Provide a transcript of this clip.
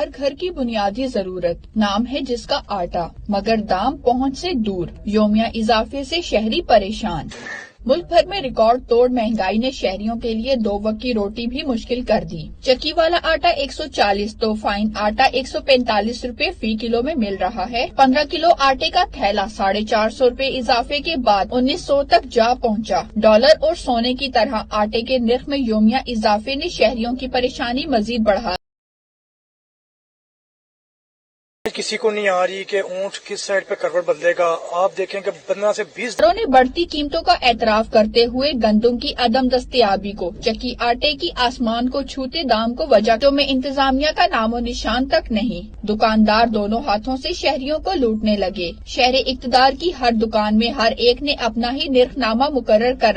ہر گھر کی بنیادی ضرورت، نام ہے جس کا آٹا، مگر دام پہنچ سے دور، یومیہ اضافے سے شہری پریشان۔ ملک بھر میں ریکارڈ توڑ مہنگائی نے شہریوں کے لیے 2 وقت کی روٹی بھی مشکل کر دی۔ چکی والا آٹا 140 تو فائن آٹا 145 روپے فی کلو میں مل رہا ہے۔ 15 کلو آٹے کا تھیلا 450 روپے اضافے کے بعد 1900 تک جا پہنچا۔ ڈالر اور سونے کی طرح آٹے کے نرخ میں یومیہ اضافے نے شہریوں کی پریشانی مزید بڑھا۔ کسی کو نہیں آ رہی کہ اونٹ کس سائڈ پہ کروٹ بدلے گا۔ آپ دیکھیں کہ 15 سے 20 نے بڑھتی قیمتوں کا اعتراف کرتے ہوئے گندم کی عدم دستیابی کو، چکی آٹے کی آسمان کو چھوتے دام کو وجہ میں انتظامیہ کا نام و نشان تک نہیں۔ دکاندار دونوں ہاتھوں سے شہریوں کو لوٹنے لگے۔ شہر اقتدار کی ہر دکان میں ہر ایک نے اپنا ہی نرخ نامہ مقرر کر